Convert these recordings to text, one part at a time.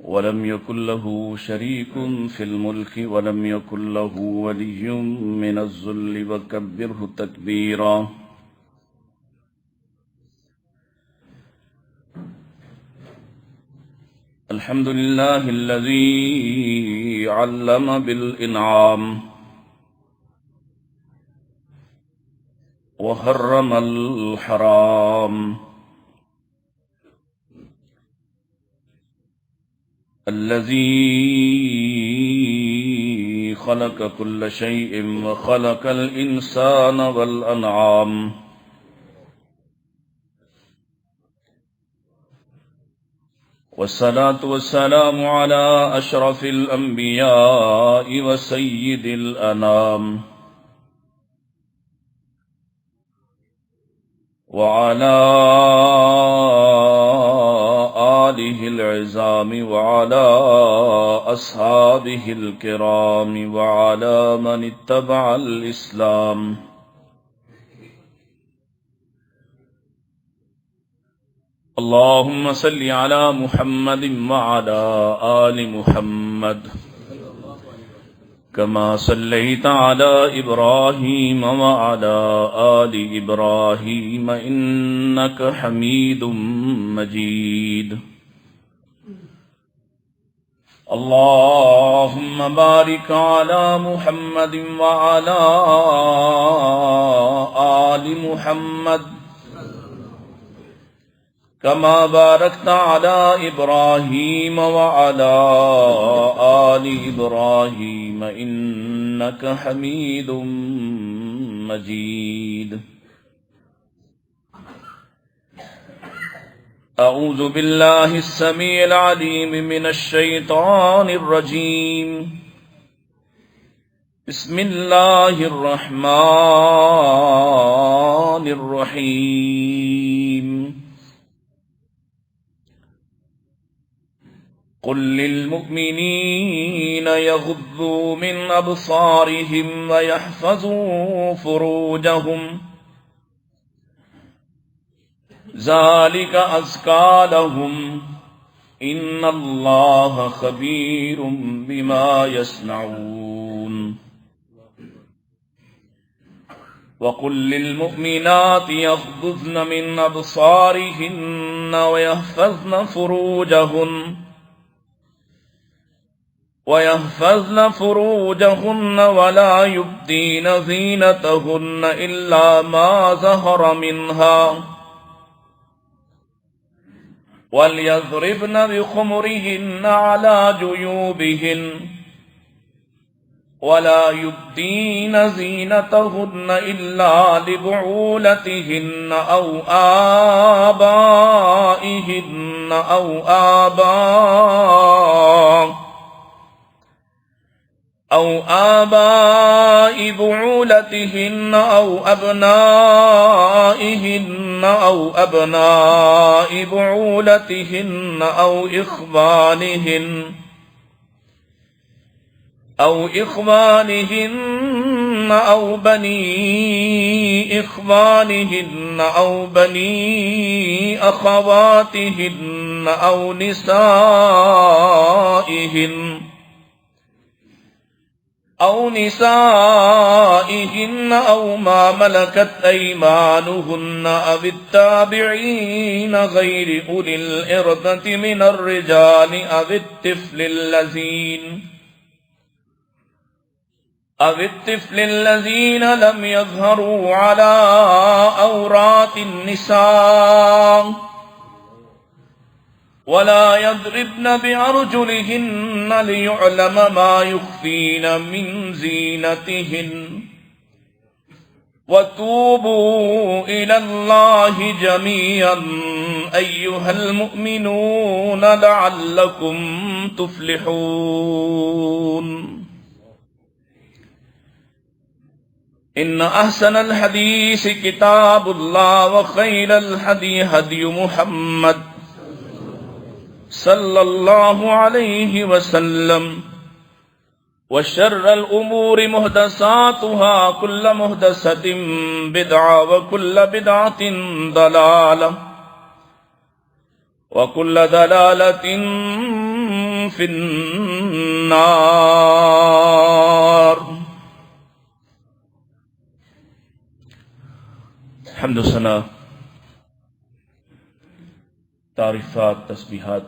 ولم يكن له شريك في الملك ولم يكن له ولي من الذل وكبره تكبيرا. الحمد لله الذي علم بالإنعام وحرم الحرام، الذي خلق كل شيء وخلق الإنسان والأنعام، والصلاة والسلام على أشرف الأنبياء وسيد الأنام، وعلى آله العظام وعلى أصحابه الكرام وعلى من اتبع الإسلام. اللهم صل على محمد وعلى آل محمد كما صليت على إبراهيم وعلى آل إبراهيم إنك حميد مجيد. اللهم بارك على محمد وعلى آل محمد كما باركت على إبراهيم وعلى آل إبراهيم إنك حميد مجيد. أعوذ بالله السميع العليم من الشيطان الرجيم. بسم الله الرحمن الرحيم. قل للمؤمنين يغضوا من أبصارهم ويحفظوا فروجهم ذلك أزكى لهم إن الله خبير بما يصنعون. وقل للمؤمنات يغضضن من أبصارهن ويحفظن فروجهن ولا يبدين زينتهن إلا ما ظهر منها وليضربن بخمرهن على جيوبهن ولا يبدين زينتهن إلا لبعولتهن أو آبائهن أو آباء بعولتهن أو أبنائهن أو أبناء بعولتهن أو إخوانهن أو بني إخوانهن أو بني أخواتهن أو نسائهن أو ما ملكت أيمانهن أو التابعين غير أولي الإربة من الرجال أو الطفل الذين لم يظهروا على عورات النساء ولا يضربن بأرجلهن ليعلم ما يخفين من زينتهن وتوبوا إلى الله جميعا أيها المؤمنون لعلكم تفلحون. إن أحسن الحديث كتاب الله وخير الهدي هدي محمد صلى الله عليه وسلم وشر الأمور محدثاتها كل محدثة بدعة وكل بدعة ضلالة وكل ضلالة في النار. حمد و ثنا، تعریفات، تسبیحات،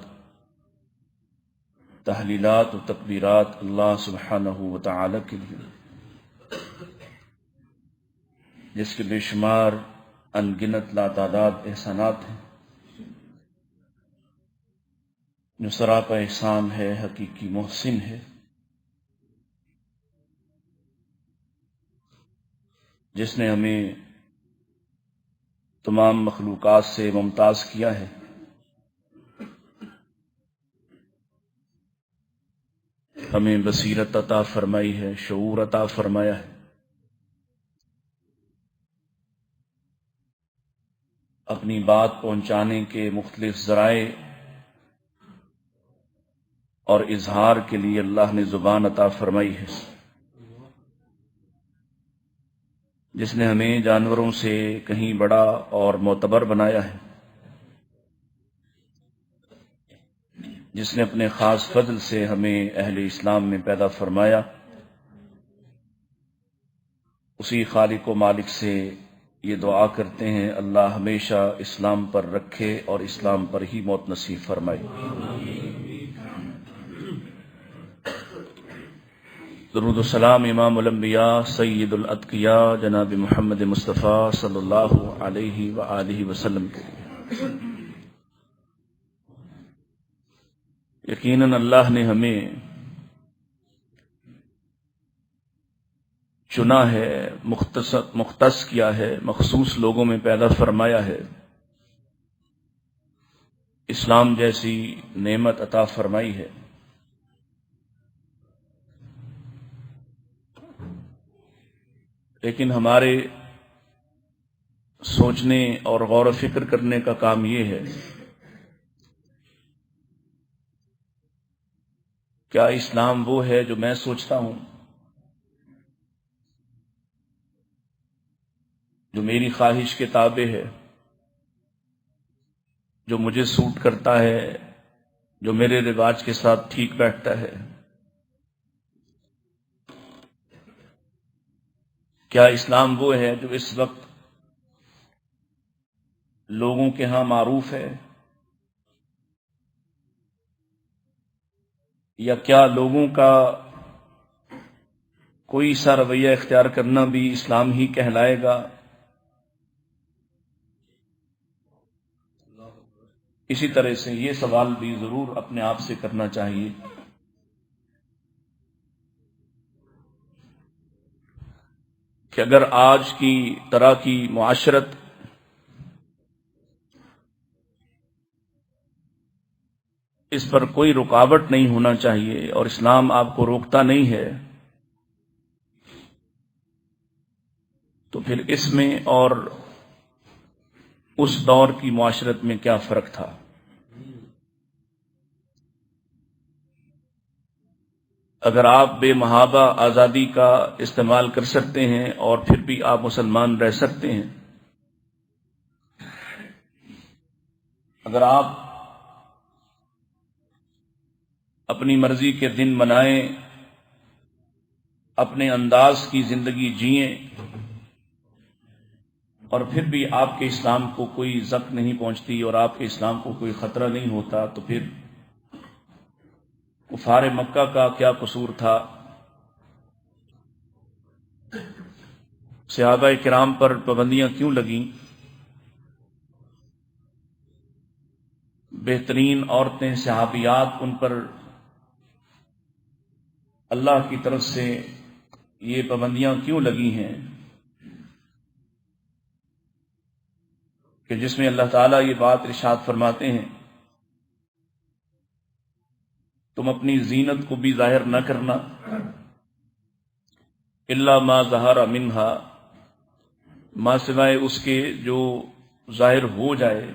تحلیلات و تکبیرات اللہ سبحانہ و تعالی کے لیے، جس کے بے شمار ان گنت لاتعداد احسانات ہیں، جو سراپا احسان ہے، حقیقی محسن ہے، جس نے ہمیں تمام مخلوقات سے ممتاز کیا ہے، ہمیں بصیرت عطا فرمائی ہے، شعور عطا فرمایا ہے، اپنی بات پہنچانے کے مختلف ذرائع اور اظہار کے لیے اللہ نے زبان عطا فرمائی ہے، جس نے ہمیں جانوروں سے کہیں بڑا اور معتبر بنایا ہے، جس نے اپنے خاص فضل سے ہمیں اہل اسلام میں پیدا فرمایا، اسی خالق و مالک سے یہ دعا کرتے ہیں اللہ ہمیشہ اسلام پر رکھے اور اسلام پر ہی موت نصیب فرمائے۔ درود و سلام امام الانبیاء سید الاتقیاء جناب محمد مصطفیٰ صلی اللہ علیہ وآلہ وسلم کے لیے۔ یقیناً اللہ نے ہمیں چنا ہے، مختص کیا ہے، مخصوص لوگوں میں پیدا فرمایا ہے، اسلام جیسی نعمت عطا فرمائی ہے، لیکن ہمارے سوچنے اور غور و فکر کرنے کا کام یہ ہے کیا اسلام وہ ہے جو میں سوچتا ہوں، جو میری خواہش کے تابع ہے، جو مجھے سوٹ کرتا ہے، جو میرے رواج کے ساتھ ٹھیک بیٹھتا ہے؟ کیا اسلام وہ ہے جو اس وقت لوگوں کے ہاں معروف ہے، یا کیا لوگوں کا کوئی سا رویہ اختیار کرنا بھی اسلام ہی کہلائے گا؟ اسی طرح سے یہ سوال بھی ضرور اپنے آپ سے کرنا چاہیے کہ اگر آج کی طرح کی معاشرت اس پر کوئی رکاوٹ نہیں ہونا چاہیے اور اسلام آپ کو روکتا نہیں ہے، تو پھر اس میں اور اس دور کی معاشرت میں کیا فرق تھا؟ اگر آپ بے محابہ آزادی کا استعمال کر سکتے ہیں اور پھر بھی آپ مسلمان رہ سکتے ہیں، اگر آپ اپنی مرضی کے دن منائیں، اپنے انداز کی زندگی جئیں، اور پھر بھی آپ کے اسلام کو کوئی زخم نہیں پہنچتی اور آپ کے اسلام کو کوئی خطرہ نہیں ہوتا، تو پھر کفار مکہ کا کیا قصور تھا؟ صحابہ کرام پر پابندیاں کیوں لگیں؟ بہترین عورتیں صحابیات، ان پر اللہ کی طرف سے یہ پابندیاں کیوں لگی ہیں کہ جس میں اللہ تعالیٰ یہ بات ارشاد فرماتے ہیں تم اپنی زینت کو بھی ظاہر نہ کرنا الا ما ظہر منہا، ما سوائے اس کے جو ظاہر ہو جائے،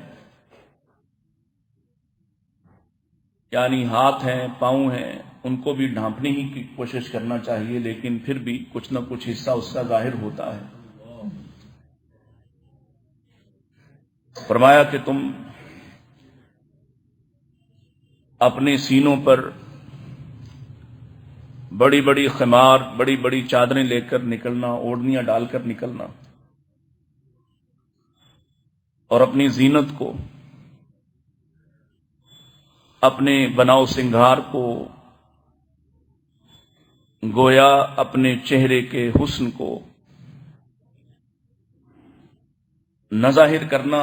یعنی ہاتھ ہیں، پاؤں ہیں، ان کو بھی ڈھانپنے ہی کی کوشش کرنا چاہیے، لیکن پھر بھی کچھ نہ کچھ حصہ اس کا ظاہر ہوتا ہے۔ فرمایا کہ تم اپنے سینوں پر بڑی بڑی خمار، بڑی بڑی چادریں لے کر نکلنا، اوڑھنیاں ڈال کر نکلنا، اور اپنی زینت کو، اپنے بناؤ سنگھار کو، گویا اپنے چہرے کے حسن کو نہ ظاہر کرنا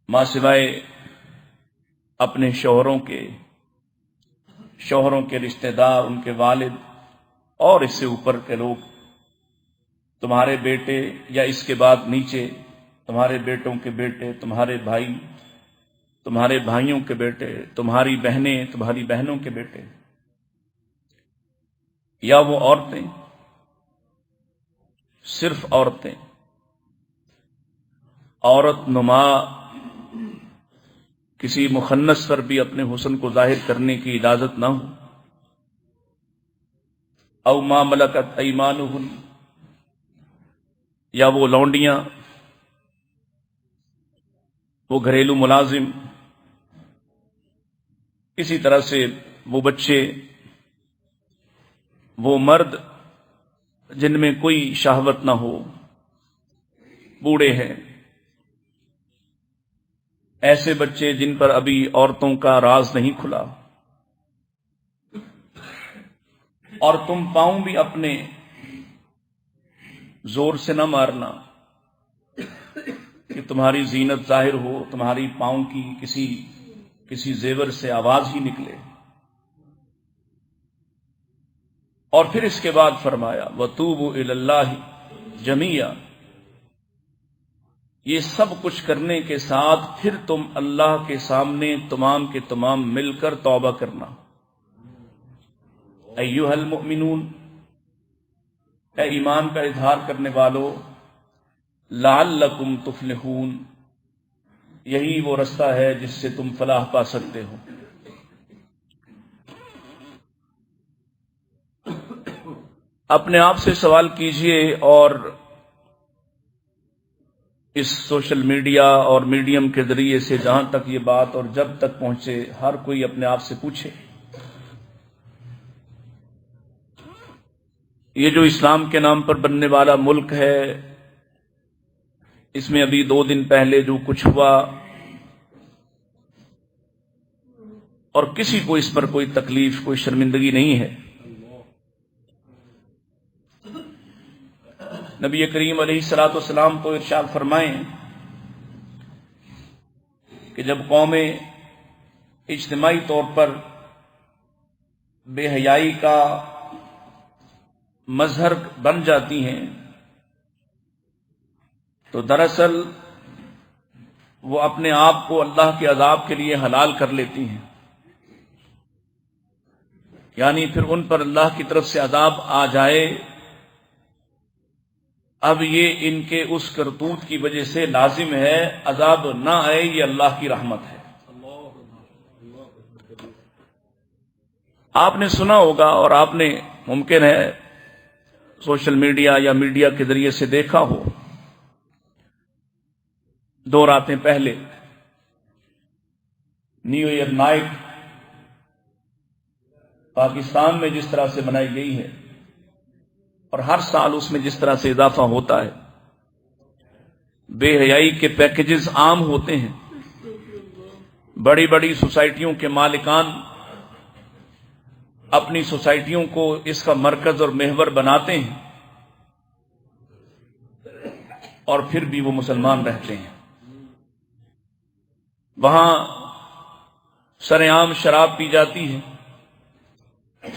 ما سوائے اپنے شوہروں کے رشتہ دار، ان کے والد اور اس سے اوپر کے لوگ، تمہارے بیٹے یا اس کے بعد نیچے تمہارے بیٹوں کے بیٹے، تمہارے بھائی، تمہارے بھائیوں کے بیٹے، تمہاری بہنیں، تمہاری بہنوں کے بیٹے، یا وہ عورتیں، صرف عورتیں، عورت نما کسی مخنث پر بھی اپنے حسن کو ظاہر کرنے کی اجازت نہ ہو، او ما ملکت ایمانہن، یا وہ لونڈیاں، وہ گھریلو ملازم، اسی طرح سے وہ بچے، وہ مرد جن میں کوئی شہوت نہ ہو، بوڑھے ہیں، ایسے بچے جن پر ابھی عورتوں کا راز نہیں کھلا، اور تم پاؤں بھی اپنے زور سے نہ مارنا کہ تمہاری زینت ظاہر ہو، تمہاری پاؤں کی کسی زیور سے آواز ہی نکلے۔ اور پھر اس کے بعد فرمایا وَتُوبُوا إِلَى اللَّهِ جَمِيعًا، یہ سب کچھ کرنے کے ساتھ پھر تم اللہ کے سامنے تمام کے تمام مل کر توبہ کرنا۔ ایھا المؤمنون، اے ایمان کا اظہار کرنے والو، لعلکم تفلحون، یہی وہ رستہ ہے جس سے تم فلاح پا سکتے ہو۔ اپنے آپ سے سوال کیجئے، اور اس سوشل میڈیا اور میڈیم کے ذریعے سے جہاں تک یہ بات اور جب تک پہنچے، ہر کوئی اپنے آپ سے پوچھے، یہ جو اسلام کے نام پر بننے والا ملک ہے، اس میں ابھی 2 دن پہلے جو کچھ ہوا، اور کسی کو اس پر کوئی تکلیف، کوئی شرمندگی نہیں ہے۔ نبی کریم علیہ الصلوۃ والسلام تو ارشاد فرمائیں کہ جب قومیں اجتماعی طور پر بے حیائی کا مظہر بن جاتی ہیں تو دراصل وہ اپنے آپ کو اللہ کے عذاب کے لیے حلال کر لیتی ہیں، یعنی پھر ان پر اللہ کی طرف سے عذاب آ جائے، اب یہ ان کے اس کرتوت کی وجہ سے لازم ہے، عذاب نہ آئے یہ اللہ کی رحمت ہے۔ آپ نے سنا ہوگا، اور آپ نے ممکن ہے سوشل میڈیا یا میڈیا کے ذریعے سے دیکھا ہو، 2 راتیں پہلے نیو ایئر نائٹ پاکستان میں جس طرح سے منائی گئی ہے، اور ہر سال اس میں جس طرح سے اضافہ ہوتا ہے، بے حیائی کے پیکیجز عام ہوتے ہیں، بڑی بڑی سوسائٹیوں کے مالکان اپنی سوسائٹیوں کو اس کا مرکز اور محور بناتے ہیں، اور پھر بھی وہ مسلمان رہتے ہیں۔ وہاں سر عام شراب پی جاتی ہے،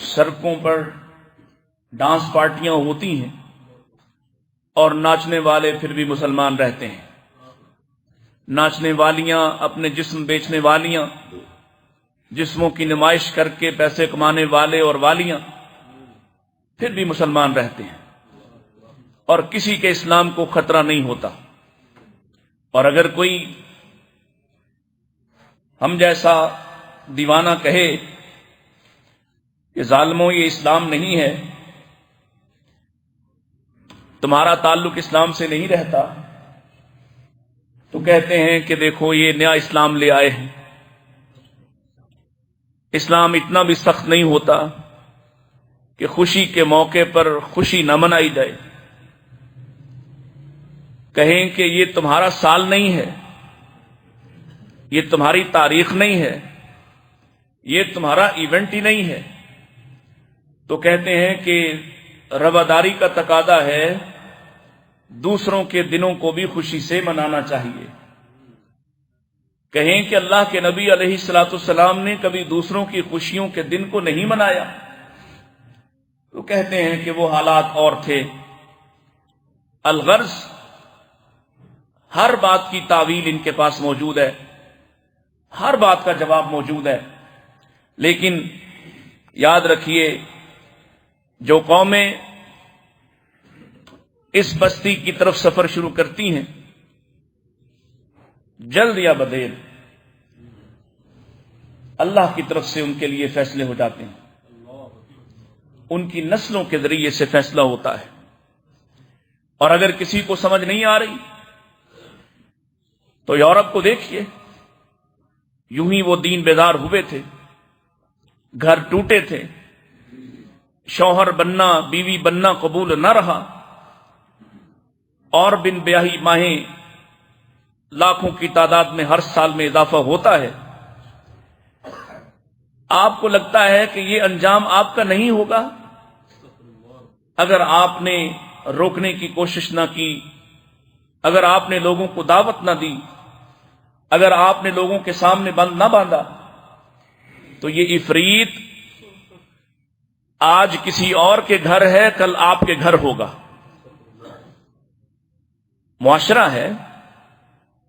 سڑکوں پر ڈانس پارٹیاں ہوتی ہیں، اور ناچنے والے پھر بھی مسلمان رہتے ہیں۔ ناچنے والیاں، اپنے جسم بیچنے والیاں، جسموں کی نمائش کر کے پیسے کمانے والے اور والیاں پھر بھی مسلمان رہتے ہیں، اور کسی کے اسلام کو خطرہ نہیں ہوتا۔ اور اگر کوئی ہم جیسا دیوانہ کہے کہ ظالموں یہ اسلام نہیں ہے، تمہارا تعلق اسلام سے نہیں رہتا، تو کہتے ہیں کہ دیکھو یہ نیا اسلام لے آئے ہیں۔ اسلام اتنا بھی سخت نہیں ہوتا کہ خوشی کے موقع پر خوشی نہ منائی جائے، کہیں کہ یہ تمہارا سال نہیں ہے، یہ تمہاری تاریخ نہیں ہے، یہ تمہارا ایونٹ ہی نہیں ہے، تو کہتے ہیں کہ رواداری کا تقاضا ہے دوسروں کے دنوں کو بھی خوشی سے منانا چاہیے۔ کہیں کہ اللہ کے نبی علیہ الصلوۃ والسلام نے کبھی دوسروں کی خوشیوں کے دن کو نہیں منایا، تو کہتے ہیں کہ وہ حالات اور تھے۔ الغرض ہر بات کی تعویل ان کے پاس موجود ہے، ہر بات کا جواب موجود ہے، لیکن یاد رکھیے جو قومیں اس بستی کی طرف سفر شروع کرتی ہیں، جلد یا بدیر اللہ کی طرف سے ان کے لیے فیصلے ہو جاتے ہیں، ان کی نسلوں کے ذریعے سے فیصلہ ہوتا ہے۔ اور اگر کسی کو سمجھ نہیں آ رہی تو یورپ کو دیکھیے، یوں ہی وہ دین بیدار ہوئے تھے، گھر ٹوٹے تھے، شوہر بننا بیوی بننا قبول نہ رہا، اور بن بیاہی ماہیں لاکھوں کی تعداد میں ہر سال میں اضافہ ہوتا ہے۔ آپ کو لگتا ہے کہ یہ انجام آپ کا نہیں ہوگا اگر آپ نے روکنے کی کوشش نہ کی، اگر آپ نے لوگوں کو دعوت نہ دی، اگر آپ نے لوگوں کے سامنے بند نہ باندھا، تو یہ عفریت آج کسی اور کے گھر ہے، کل آپ کے گھر ہوگا۔ معاشرہ ہے،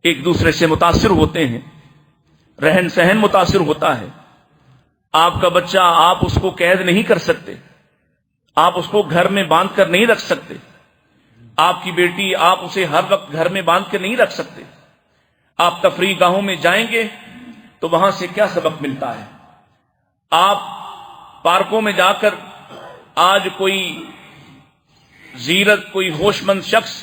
ایک دوسرے سے متاثر ہوتے ہیں، رہن سہن متاثر ہوتا ہے۔ آپ کا بچہ آپ اس کو قید نہیں کر سکتے، آپ اس کو گھر میں باندھ کر نہیں رکھ سکتے، آپ کی بیٹی آپ اسے ہر وقت گھر میں باندھ کر نہیں رکھ سکتے۔ آپ تفریح گاہوں میں جائیں گے تو وہاں سے کیا سبق ملتا ہے؟ آپ پارکوں میں جا کر آج کوئی زیرت، کوئی ہوش مند شخص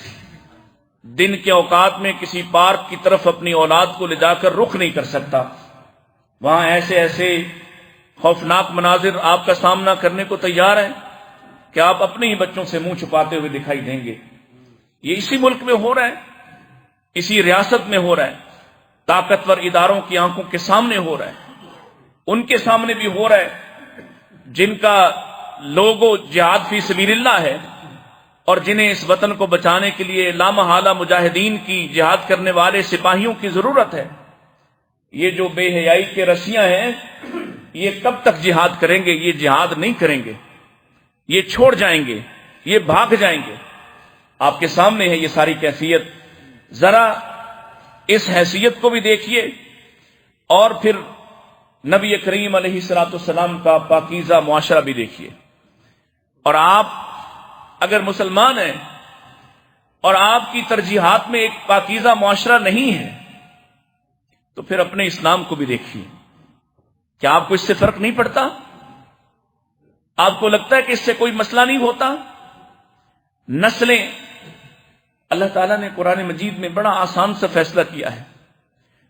دن کے اوقات میں کسی پارک کی طرف اپنی اولاد کو لے جا کر رخ نہیں کر سکتا۔ وہاں ایسے ایسے خوفناک مناظر آپ کا سامنا کرنے کو تیار ہیں کہ آپ اپنے ہی بچوں سے منہ چھپاتے ہوئے دکھائی دیں گے۔ یہ اسی ملک میں ہو رہا ہے، اسی ریاست میں ہو رہا ہے، طاقتور اداروں کی آنکھوں کے سامنے ہو رہا ہے، ان کے سامنے بھی ہو رہا ہے جن کا لوگو جہاد فی سبیل اللہ ہے، اور جنہیں اس وطن کو بچانے کے لیے لامحالہ مجاہدین کی، جہاد کرنے والے سپاہیوں کی ضرورت ہے۔ یہ جو بے حیائی کے رسیاں ہیں، یہ کب تک جہاد کریں گے؟ یہ جہاد نہیں کریں گے، یہ چھوڑ جائیں گے، یہ بھاگ جائیں گے۔ آپ کے سامنے ہے یہ ساری کیفیت، ذرا اس حیثیت کو بھی دیکھیے، اور پھر نبی کریم علیہ الصلوۃ والسلام کا پاکیزہ معاشرہ بھی دیکھیے۔ اور آپ اگر مسلمان ہیں اور آپ کی ترجیحات میں ایک پاکیزہ معاشرہ نہیں ہے، تو پھر اپنے اسلام کو بھی دیکھیے۔ کیا آپ کو اس سے فرق نہیں پڑتا؟ آپ کو لگتا ہے کہ اس سے کوئی مسئلہ نہیں ہوتا؟ نسلیں، اللہ تعالیٰ نے قرآن مجید میں بڑا آسان سا فیصلہ کیا ہے،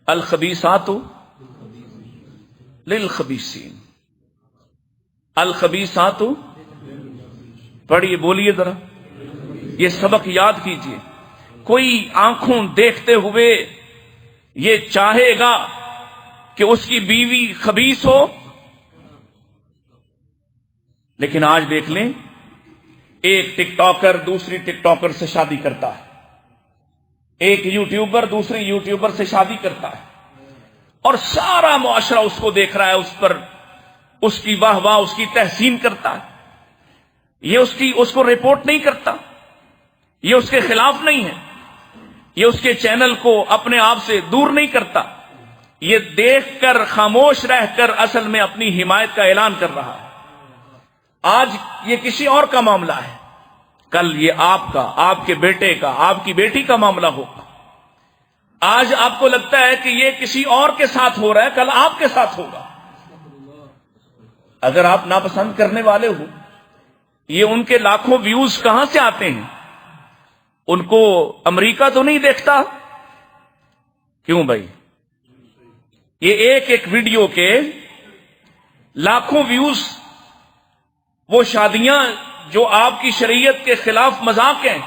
الخبیثات للخبیثین، الخبیثات، پڑھیے، بولیے ذرا، یہ سبق یاد کیجئے۔ کوئی آنکھوں دیکھتے ہوئے یہ چاہے گا کہ اس کی بیوی خبیث ہو؟ لیکن آج دیکھ لیں، ایک ٹک ٹاکر دوسری ٹک ٹاکر سے شادی کرتا ہے، ایک یوٹیوبر دوسری یوٹیوبر سے شادی کرتا ہے، اور سارا معاشرہ اس کو دیکھ رہا ہے، اس پر اس کی واہ واہ، اس کی تحسین کرتا ہے۔ یہ اس کو رپورٹ نہیں کرتا، یہ اس کے خلاف نہیں ہے، یہ اس کے چینل کو اپنے آپ سے دور نہیں کرتا، یہ دیکھ کر خاموش رہ کر اصل میں اپنی حمایت کا اعلان کر رہا ہے۔ آج یہ کسی اور کا معاملہ ہے، کل یہ آپ کا، آپ کے بیٹے کا، آپ کی بیٹی کا معاملہ ہوگا۔ آج آپ کو لگتا ہے کہ یہ کسی اور کے ساتھ ہو رہا ہے، کل آپ کے ساتھ ہوگا۔ اگر آپ ناپسند کرنے والے ہو، یہ ان کے لاکھوں ویوز کہاں سے آتے ہیں؟ ان کو امریکہ تو نہیں دیکھتا؟ کیوں بھائی؟ یہ ایک ایک ویڈیو کے لاکھوں ویوز وہ شادیاں جو آپ کی شریعت کے خلاف مذاق ہیں،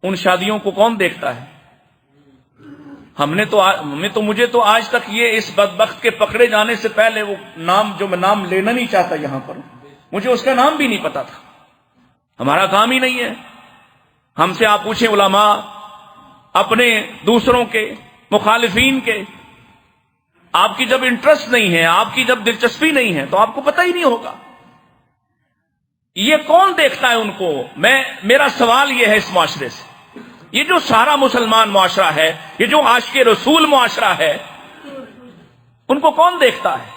ان شادیوں کو کون دیکھتا ہے؟ مجھے تو آج تک یہ اس بدبخت کے پکڑے جانے سے پہلے وہ نام جو میں نام لینا نہیں چاہتا یہاں پر، مجھے اس کا نام بھی نہیں پتا تھا. ہمارا کام ہی نہیں ہے. ہم سے آپ پوچھیں علماء اپنے دوسروں کے مخالفین کے، آپ کی جب انٹرسٹ نہیں ہے، آپ کی جب دلچسپی نہیں ہے تو آپ کو پتہ ہی نہیں ہوگا. یہ کون دیکھتا ہے ان کو؟ میرا سوال یہ ہے اس معاشرے سے، یہ جو سارا مسلمان معاشرہ ہے، یہ جو عاشق رسول معاشرہ ہے، ان کو کون دیکھتا ہے؟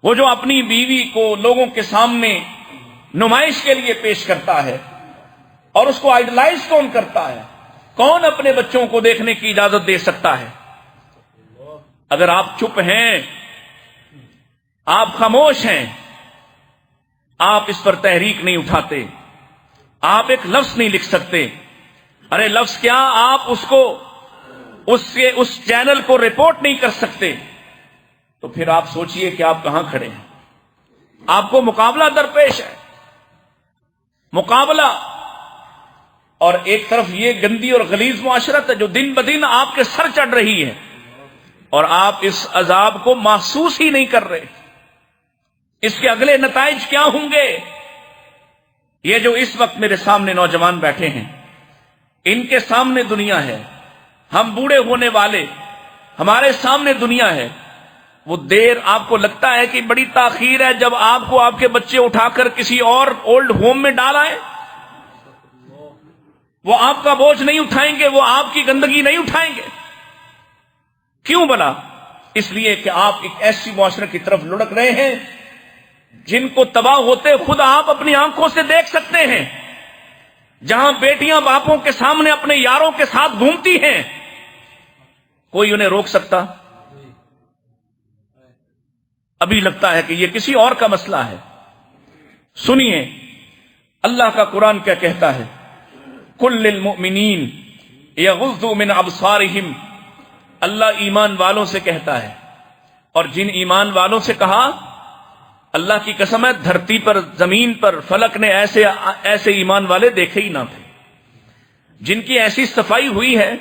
وہ جو اپنی بیوی کو لوگوں کے سامنے نمائش کے لیے پیش کرتا ہے اور اس کو آئیڈلائز کون کرتا ہے؟ کون اپنے بچوں کو دیکھنے کی اجازت دے سکتا ہے؟ اگر آپ چپ ہیں، آپ خاموش ہیں، آپ اس پر تحریک نہیں اٹھاتے، آپ ایک لفظ نہیں لکھ سکتے، ارے لفظ کیا، آپ اس چینل کو رپورٹ نہیں کر سکتے، تو پھر آپ سوچئے کہ آپ کہاں کھڑے ہیں. آپ کو مقابلہ درپیش ہے، مقابلہ. اور ایک طرف یہ گندی اور غلیظ معاشرت ہے جو دن بدن آپ کے سر چڑھ رہی ہے اور آپ اس عذاب کو محسوس ہی نہیں کر رہے. اس کے اگلے نتائج کیا ہوں گے؟ یہ جو اس وقت میرے سامنے نوجوان بیٹھے ہیں، ان کے سامنے دنیا ہے، ہم بوڑھے ہونے والے، ہمارے سامنے دنیا ہے. وہ دیر آپ کو لگتا ہے کہ بڑی تاخیر ہے جب آپ کو آپ کے بچے اٹھا کر کسی اور اولڈ ہوم میں ڈال آئے. وہ آپ کا بوجھ نہیں اٹھائیں گے، وہ آپ کی گندگی نہیں اٹھائیں گے. کیوں بلا؟ اس لیے کہ آپ ایک ایسی معاشرے کی طرف لڑک رہے ہیں جن کو تباہ ہوتے خود آپ اپنی آنکھوں سے دیکھ سکتے ہیں، جہاں بیٹیاں باپوں کے سامنے اپنے یاروں کے ساتھ گھومتی ہیں، کوئی انہیں روک سکتا؟ ابھی لگتا ہے کہ یہ کسی اور کا مسئلہ ہے. سنیے اللہ کا قرآن کیا کہتا ہے، قل للمؤمنین یغضوا من ابصارہم. اللہ ایمان والوں سے کہتا ہے، اور جن ایمان والوں سے کہا، اللہ کی قسم ہے دھرتی پر، زمین پر، فلک نے ایسے ایمان والے دیکھے ہی نہ تھے جن کی ایسی صفائی ہوئی ہے،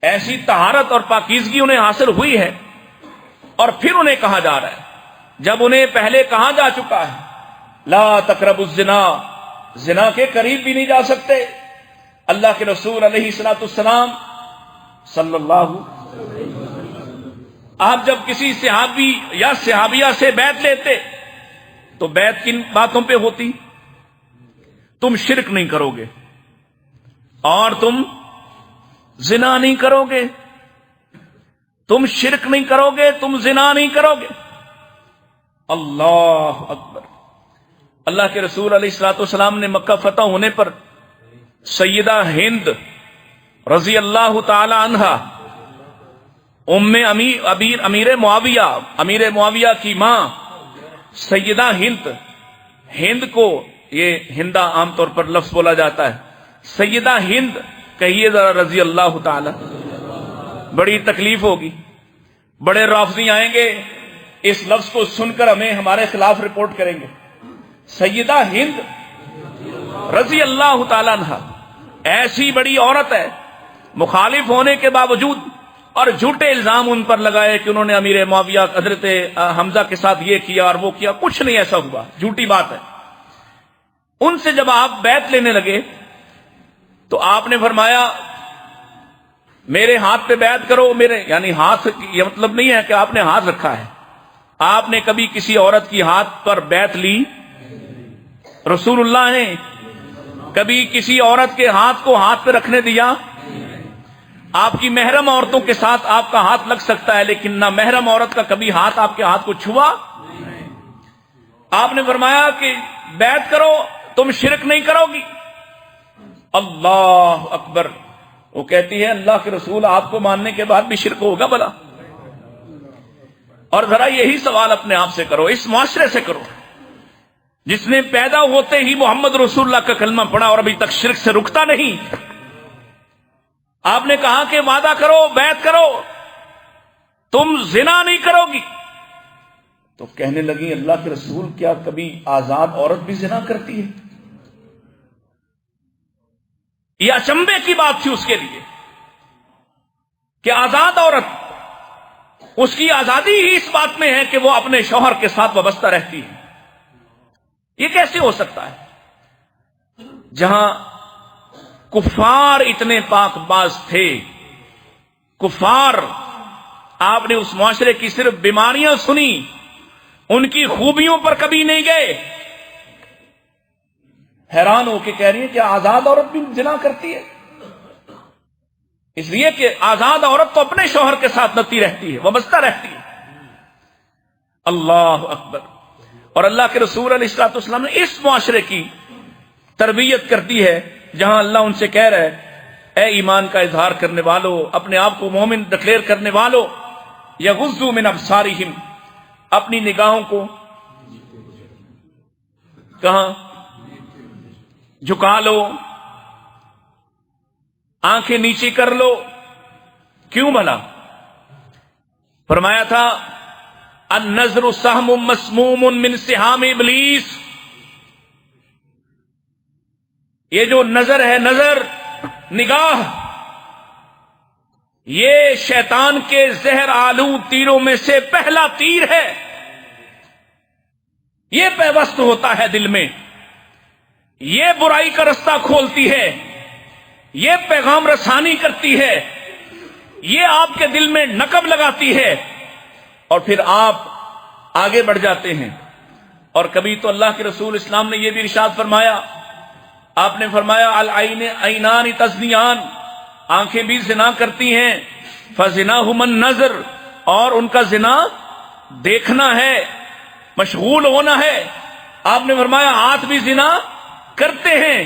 ایسی طہارت اور پاکیزگی انہیں حاصل ہوئی ہے. اور پھر انہیں کہا جا رہا ہے، جب انہیں پہلے کہا جا چکا ہے لا تقربوا الزنا، زنا کے قریب بھی نہیں جا سکتے. اللہ کے رسول علیہ الصلوۃ والسلام صلی اللہ، آپ جب کسی صحابی یا صحابیہ سے بیعت لیتے تو بیعت کن باتوں پہ ہوتی؟ تم شرک نہیں کرو گے اور تم زنا نہیں کرو گے، تم شرک نہیں کرو گے، تم زنا نہیں کرو گے. اللہ اکبر. اللہ کے رسول علیہ الصلوۃ والسلام نے مکہ فتح ہونے پر سیدہ ہند رضی اللہ تعالی عنہا، امیر معاویہ کی ماں سیدہ ہند کو، یہ ہندا عام طور پر لفظ بولا جاتا ہے، سیدہ ہند کہیے ذرا رضی اللہ تعالی. بڑی تکلیف ہوگی، بڑے رافضی آئیں گے اس لفظ کو سن کر ہمیں ہمارے خلاف رپورٹ کریں گے. سیدہ ہند رضی اللہ تعالیٰ عنہ ایسی بڑی عورت ہے، مخالف ہونے کے باوجود، اور جھوٹے الزام ان پر لگائے کہ انہوں نے امیر معاویہ حضرت حمزہ کے ساتھ یہ کیا اور وہ کیا. کچھ نہیں ایسا ہوا، جھوٹی بات ہے. ان سے جب آپ بیعت لینے لگے تو آپ نے فرمایا میرے ہاتھ پہ بیعت کرو. میرے یعنی ہاتھ، یہ مطلب نہیں ہے کہ آپ نے ہاتھ رکھا ہے. آپ نے کبھی کسی عورت کی ہاتھ پر بیعت لی؟ رسول اللہ نے کبھی کسی عورت کے ہاتھ کو ہاتھ پہ رکھنے دیا؟ آپ کی محرم عورتوں کے ساتھ آپ کا ہاتھ لگ سکتا ہے، لیکن نہ محرم عورت کا کبھی ہاتھ آپ کے ہاتھ کو چھوا. آپ نے فرمایا کہ بیعت کرو، تم شرک نہیں کرو گی. اللہ اکبر. وہ کہتی ہے اللہ کے رسول آپ کو ماننے کے بعد بھی شرک ہوگا بلا؟ اور ذرا یہی سوال اپنے آپ سے کرو، اس معاشرے سے کرو جس نے پیدا ہوتے ہی محمد رسول اللہ کا کلمہ پڑھا اور ابھی تک شرک سے رکتا نہیں. آپ نے کہا کہ وعدہ کرو، بیعت کرو، تم زنا نہیں کرو گی، تو کہنے لگی اللہ کے رسول کیا کبھی آزاد عورت بھی زنا کرتی ہے؟ یہ اچنبے کی بات تھی اس کے لیے کہ آزاد عورت، اس کی آزادی ہی اس بات میں ہے کہ وہ اپنے شوہر کے ساتھ وابستہ رہتی ہے. یہ کیسے ہو سکتا ہے جہاں کفار اتنے پاک باز تھے؟ کفار، آپ نے اس معاشرے کی صرف بیماریاں سنی، ان کی خوبیوں پر کبھی نہیں گئے. حیران ہو کے کہہ رہی ہے کہ آزاد عورت بھی زنا کرتی ہے. اس لیے کہ آزاد عورت تو اپنے شوہر کے ساتھ نتی رہتی ہے، وابستہ رہتی ہے. اللہ اکبر. اور اللہ کے رسول علیہ الصلوۃ والسلام نے اس معاشرے کی تربیت کرتی ہے جہاں اللہ ان سے کہہ رہا ہے اے ایمان کا اظہار کرنے والوں، اپنے آپ کو مومن ڈکلیئر کرنے والوں، یغضوا من ابصارہم، اپنی نگاہوں کو کہاں جھکا لو، آنکھیں نیچی کر لو. کیوں بھلا؟ فرمایا تھا النظر سہم مسموم من سہام ابلیس. یہ جو نظر ہے، نظر، نگاہ، یہ شیطان کے زہر آلود تیروں میں سے پہلا تیر ہے. یہ پیوست ہوتا ہے دل میں، یہ برائی کا رستہ کھولتی ہے، یہ پیغام رسانی کرتی ہے، یہ آپ کے دل میں نقب لگاتی ہے، اور پھر آپ آگے بڑھ جاتے ہیں. اور کبھی تو اللہ کے رسول اسلام نے یہ بھی ارشاد فرمایا، آپ نے فرمایا العین عینان تزنیان، آنکھیں بھی زنا کرتی ہیں، فزناہما النظر، اور ان کا زنا دیکھنا ہے، مشغول ہونا ہے. آپ نے فرمایا ہاتھ بھی زنا کرتے ہیں،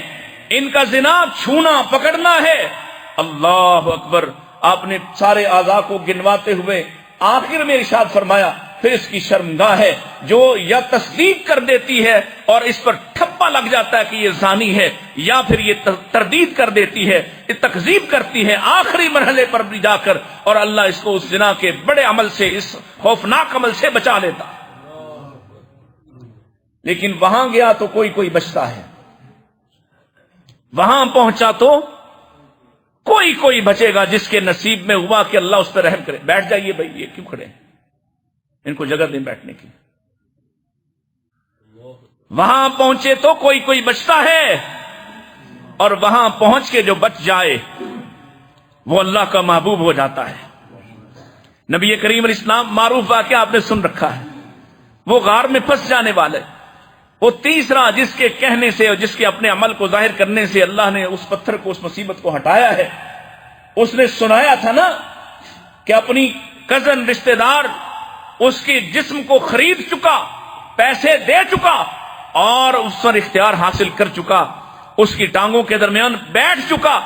ان کا زنا چھونا پکڑنا ہے. اللہ اکبر. آپ نے سارے اعضاء کو گنواتے ہوئے آخر میں ارشاد فرمایا پھر اس کی شرمگاہ ہے جو یا تصدیق کر دیتی ہے اور اس پر ٹھپا لگ جاتا ہے کہ یہ زانی ہے، یا پھر یہ تردید کر دیتی ہے، یہ تکذیب کرتی ہے آخری مرحلے پر بھی جا کر، اور اللہ اس کو اس زنا کے بڑے عمل سے، اس خوفناک عمل سے بچا لیتا. لیکن وہاں گیا تو کوئی بچتا ہے، وہاں پہنچا تو کوئی بچے گا جس کے نصیب میں ہوا کہ اللہ اس پہ رحم کرے. بیٹھ جائیے بھائی، یہ کیوں کھڑے ہیں؟ ان کو جگہ دیں بیٹھنے کی. وہاں پہنچے تو کوئی بچتا ہے، اور وہاں پہنچ کے جو بچ جائے وہ اللہ کا محبوب ہو جاتا ہے. نبی کریم علیہ السلام، معروف واقعہ آپ نے سن رکھا ہے، وہ غار میں پھنس جانے والے، وہ تیسرا جس کے کہنے سے اور جس کے اپنے عمل کو ظاہر کرنے سے اللہ نے اس پتھر کو، اس مصیبت کو ہٹایا ہے. اس نے سنایا تھا نا کہ اپنی کزن، رشتہ دار اس کے جسم کو خرید چکا، پیسے دے چکا، اور اس پر اختیار حاصل کر چکا، اس کی ٹانگوں کے درمیان بیٹھ چکا.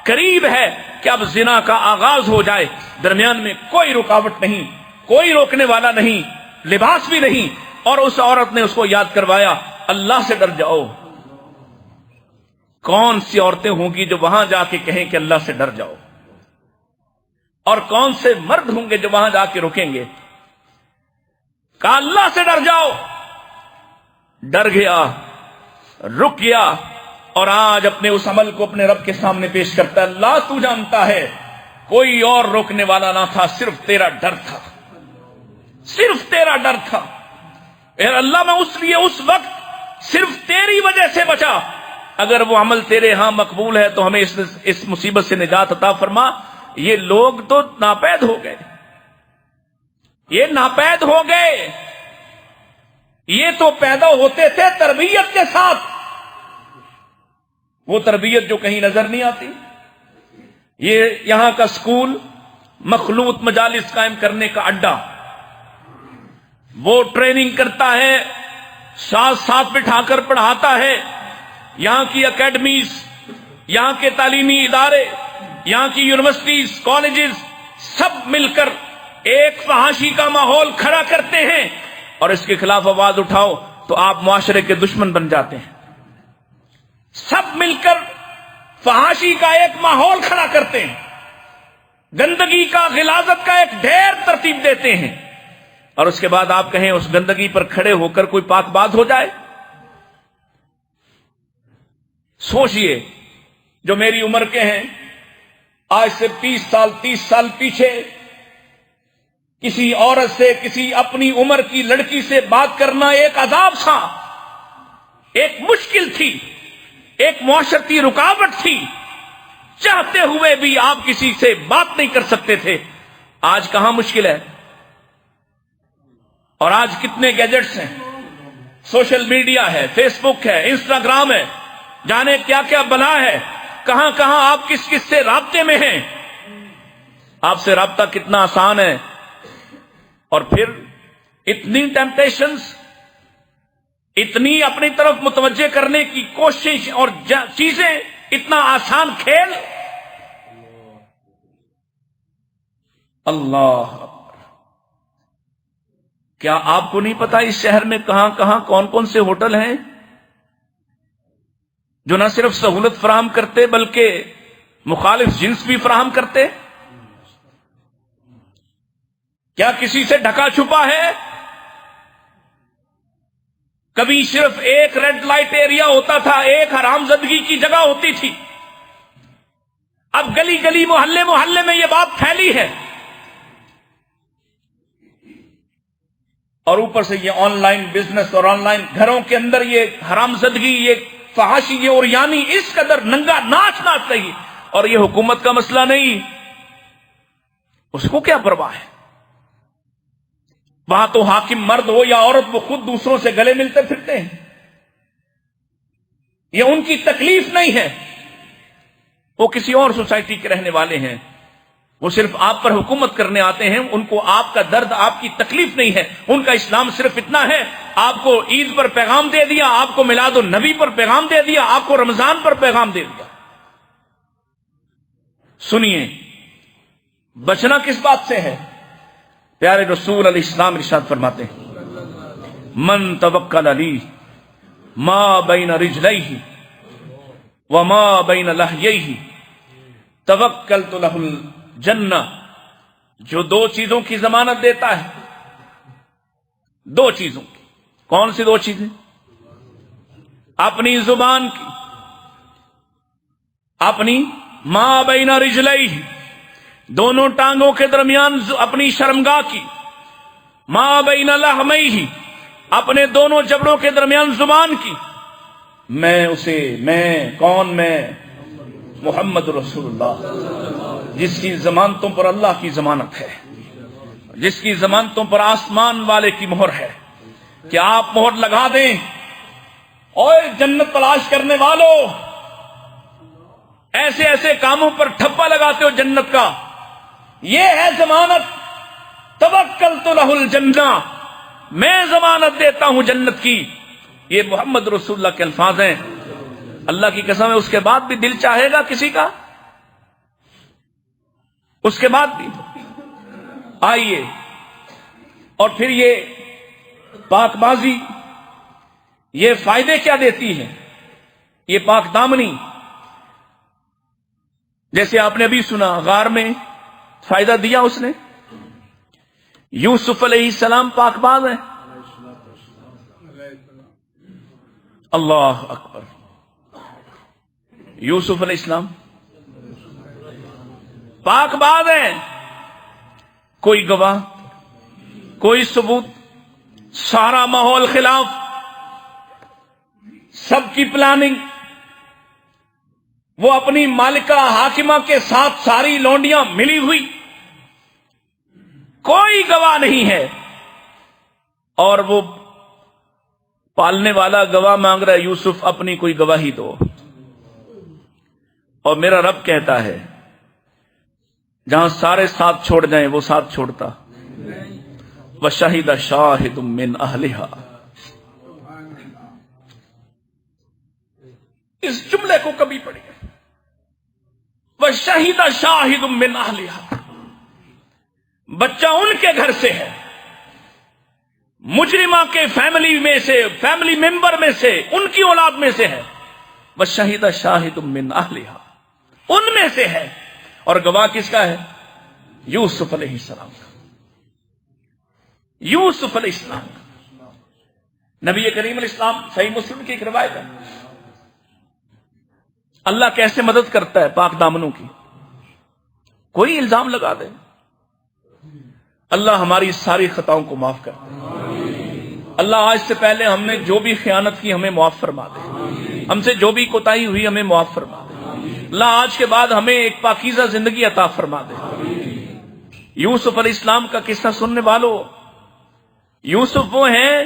قریب ہے کہ اب زنا کا آغاز ہو جائے، درمیان میں کوئی رکاوٹ نہیں، کوئی روکنے والا نہیں، لباس بھی نہیں. اور اس عورت نے اس کو یاد کروایا اللہ سے ڈر جاؤ. کون سی عورتیں ہوں گی جو وہاں جا کے کہیں کہ اللہ سے ڈر جاؤ، اور کون سے مرد ہوں گے جو وہاں جا کے رکیں گے؟ کہا اللہ سے ڈر جاؤ. ڈر گیا، رک گیا، اور آج اپنے اس عمل کو اپنے رب کے سامنے پیش کرتا ہے. اللہ تو جانتا ہے کوئی اور روکنے والا نہ تھا، صرف تیرا ڈر تھا، صرف تیرا ڈر تھا. اے اللہ، میں اس لیے اس وقت صرف تیری وجہ سے بچا. اگر وہ عمل تیرے ہاں مقبول ہے تو ہمیں اس مصیبت سے نجات عطا فرما. یہ لوگ تو ناپید ہو گئے، یہ ناپید ہو گئے. یہ تو پیدا ہوتے تھے تربیت کے ساتھ، وہ تربیت جو کہیں نظر نہیں آتی. یہ یہاں کا سکول مخلوط مجالس قائم کرنے کا اڈا، وہ ٹریننگ کرتا ہے، ساتھ بٹھا کر پڑھاتا ہے. یہاں کی اکیڈمیز، یہاں کے تعلیمی ادارے، یہاں کی یونیورسٹیز، کالجز، سب مل کر ایک فحاشی کا ماحول کھڑا کرتے ہیں، اور اس کے خلاف آواز اٹھاؤ تو آپ معاشرے کے دشمن بن جاتے ہیں. سب مل کر فحاشی کا ایک ماحول کھڑا کرتے ہیں، گندگی کا، غلاظت کا ایک ڈھیر ترتیب دیتے ہیں، اور اس کے بعد آپ کہیں اس گندگی پر کھڑے ہو کر کوئی پاک باز ہو جائے؟ سوچئے، جو میری عمر کے ہیں، آج سے 20 سال 30 سال پیچھے کسی عورت سے، کسی اپنی عمر کی لڑکی سے بات کرنا ایک عذاب تھا، ایک مشکل تھی، ایک معاشرتی رکاوٹ تھی، چاہتے ہوئے بھی آپ کسی سے بات نہیں کر سکتے تھے۔ آج کہاں مشکل ہے؟ اور آج کتنے گیجٹس ہیں، سوشل میڈیا ہے، فیس بک ہے، انسٹاگرام ہے، جانے کیا کیا بلا ہے، کہاں کہاں آپ کس کس سے رابطے میں ہیں۔ آپ سے رابطہ کتنا آسان ہے، اور پھر اتنی ٹیمپٹیشنز، اتنی اپنی طرف متوجہ کرنے کی کوشش اور چیزیں، اتنا آسان کھیل۔ اللہ اکبر! کیا آپ کو نہیں پتا اس شہر میں کہاں کہاں کون کون سے ہوٹل ہیں جو نہ صرف سہولت فراہم کرتے بلکہ مخالف جنس بھی فراہم کرتے؟ کیا کسی سے ڈھکا چھپا ہے؟ کبھی صرف ایک ریڈ لائٹ ایریا ہوتا تھا، ایک حرام زدگی کی جگہ ہوتی تھی، اب گلی گلی محلے محلے میں یہ بات پھیلی ہے، اور اوپر سے یہ آن لائن بزنس اور آن لائن گھروں کے اندر یہ حرام زدگی، یہ فحاشی، یہ اوریانی اس قدر ننگا ناچ ناچ رہی، اور یہ حکومت کا مسئلہ نہیں، اس کو کیا پرواہ ہے؟ وہاں تو حاکم مرد ہو یا عورت، وہ خود دوسروں سے گلے ملتے پھرتے ہیں، یہ ان کی تکلیف نہیں ہے، وہ کسی اور سوسائٹی کے رہنے والے ہیں، وہ صرف آپ پر حکومت کرنے آتے ہیں، ان کو آپ کا درد، آپ کی تکلیف نہیں ہے۔ ان کا اسلام صرف اتنا ہے، آپ کو عید پر پیغام دے دیا، آپ کو میلاد النبی پر پیغام دے دیا، آپ کو رمضان پر پیغام دے دیا۔ سنیے، بچنا کس بات سے ہے؟ پیارے رسول علیہ السلام ارشاد فرماتے ہیں، من توکل علی ما بین رجلیہ وما بین لحییہ توکلت لہ الجنہ۔ جو دو چیزوں کی ضمانت دیتا ہے، دو چیزوں کی، کون سی دو چیزیں؟ اپنی زبان کی، اپنی ما بین رجلیہ، دونوں ٹانگوں کے درمیان اپنی شرمگاہ کی، ما بین لحمیہ، اپنے دونوں جبڑوں کے درمیان زبان کی۔ میں کون؟ میں محمد رسول اللہ، جس کی ضمانتوں پر اللہ کی ضمانت ہے، جس کی ضمانتوں پر آسمان والے کی مہر ہے، کہ آپ مہر لگا دیں، اور جنت تلاش کرنے والوں، ایسے ایسے کاموں پر ٹھپا لگاتے ہو جنت کا، یہ ہے ضمانت۔ توکلت لہ الجنہ، میں ضمانت دیتا ہوں جنت کی۔ یہ محمد رسول اللہ کے الفاظ ہیں۔ اللہ کی قسم ہے، اس کے بعد بھی دل چاہے گا کسی کا؟ اس کے بعد بھی؟ آئیے، اور پھر یہ پاک بازی، یہ فائدے کیا دیتی ہے؟ یہ پاک دامنی، جیسے آپ نے ابھی سنا، غار میں فائدہ دیا اس نے۔ یوسف علیہ السلام پاک باز ہیں، اللہ اکبر۔ یوسف علیہ السلام پاک باز ہیں، کوئی گواہ، کوئی ثبوت، سارا ماحول خلاف، سب کی پلاننگ، وہ اپنی مالکہ حاکمہ کے ساتھ ساری لونڈیاں ملی ہوئی، کوئی گواہ نہیں ہے، اور وہ پالنے والا گواہ مانگ رہا ہے، یوسف اپنی کوئی گواہی دو۔ اور میرا رب کہتا ہے، جہاں سارے ساتھ چھوڑ جائیں وہ ساتھ چھوڑتا۔ وَشَهِدَ شَاهِدٌ مِّنْ أَهْلِهَا، اس جملے کو کبھی پڑھیے، وَشَهِدَ شَاهِدٌ مِّنْ أَهْلِهَا، بچہ ان کے گھر سے ہے، مجرمہ کے فیملی میں سے، فیملی ممبر میں سے، ان کی اولاد میں سے ہے۔ وَشَهِدَ شَاهِدٌ مِّنْ أَهْلِهَا، ان میں سے ہے، اور گواہ کس کا ہے؟ یوسف علیہ السلام کا۔ یوسف علیہ السلام. نبی کریم علیہ السلام، صحیح مسلم کی ایک روایت ہے، اللہ کیسے مدد کرتا ہے پاک دامنوں کی. کوئی الزام لگا دے، اللہ ہماری ساری خطاؤں کو معاف کر دے. اللہ آج سے پہلے ہم نے جو بھی خیانت کی ہمیں معاف فرما دے، ہم سے جو بھی کوتاہی ہوئی ہمیں معاف فرما دے. اللہ آج کے بعد ہمیں ایک پاکیزہ زندگی عطا فرما دے. یوسف علیہ السلام کا قصہ سننے والوں، یوسف وہ ہیں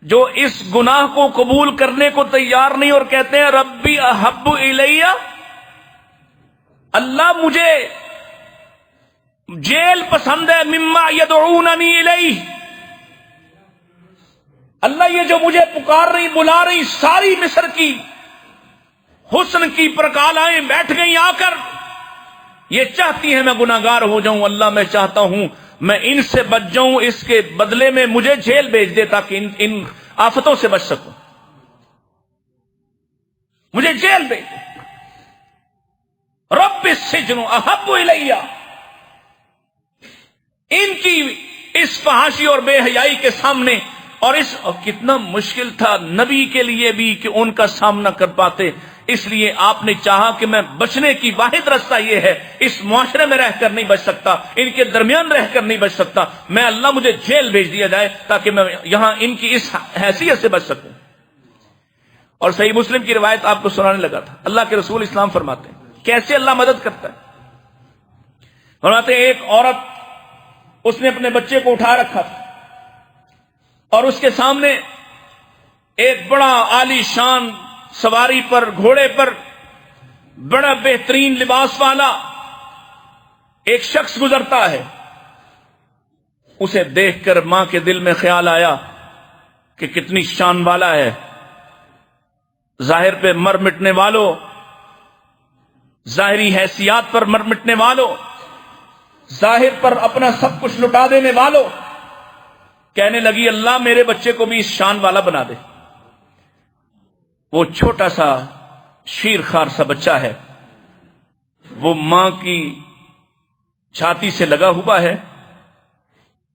جو اس گناہ کو قبول کرنے کو تیار نہیں اور کہتے ہیں ربی احب الیہ، اللہ مجھے جیل پسند ہے، مما یدعوننی الیہ، اللہ یہ جو مجھے پکار رہی بلا رہی ساری مصر کی حسن کی پرکالائیں بیٹھ گئی آ کر، یہ چاہتی ہیں میں گناہگار ہو جاؤں. اللہ میں چاہتا ہوں میں ان سے بچ جاؤں، اس کے بدلے میں مجھے جیل بھیج دے تاکہ ان آفتوں سے بچ سکوں، مجھے جیل بھیج دے. رب السجن احب الیہ، ان کی اس فحاشی اور بے حیائی کے سامنے، اور کتنا مشکل تھا نبی کے لیے بھی کہ ان کا سامنا کر پاتے. اس لیے آپ نے چاہا کہ میں بچنے کی واحد راستہ یہ ہے، اس معاشرے میں رہ کر نہیں بچ سکتا، ان کے درمیان رہ کر نہیں بچ سکتا، میں اللہ مجھے جیل بھیج دیا جائے تاکہ میں یہاں ان کی اس حیثیت سے بچ سکوں. اور صحیح مسلم کی روایت آپ کو سنانے لگا تھا. اللہ کے رسول اسلام فرماتے ہیں کیسے اللہ مدد کرتا ہے. فرماتے ہیں ایک عورت، اس نے اپنے بچے کو اٹھا رکھا تھا اور اس کے سامنے ایک بڑا عالی شان سواری پر، گھوڑے پر، بڑا بہترین لباس والا ایک شخص گزرتا ہے. اسے دیکھ کر ماں کے دل میں خیال آیا کہ کتنی شان والا ہے. ظاہر پہ مر مٹنے والوں، ظاہری حیثیات پر مر مٹنے والوں، ظاہر پر اپنا سب کچھ لٹا دینے والوں، کہنے لگی اللہ میرے بچے کو بھی اس شان والا بنا دے. وہ چھوٹا سا شیر خار سا بچہ ہے، وہ ماں کی چھاتی سے لگا ہوا ہے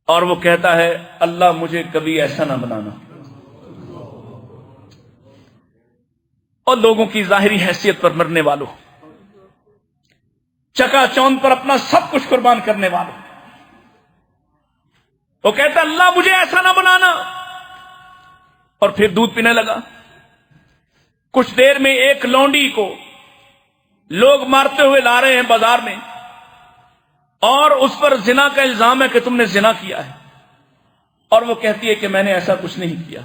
اور وہ کہتا ہے اللہ مجھے کبھی ایسا نہ بنانا. اور لوگوں کی ظاہری حیثیت پر مرنے والوں، چکا چوند پر اپنا سب کچھ قربان کرنے والوں، وہ کہتا اللہ مجھے ایسا نہ بنانا. اور پھر دودھ پینے لگا. کچھ دیر میں ایک لونڈی کو لوگ مارتے ہوئے لا رہے ہیں بازار میں، اور اس پر زنا کا الزام ہے کہ تم نے زنا کیا ہے، اور وہ کہتی ہے کہ میں نے ایسا کچھ نہیں کیا.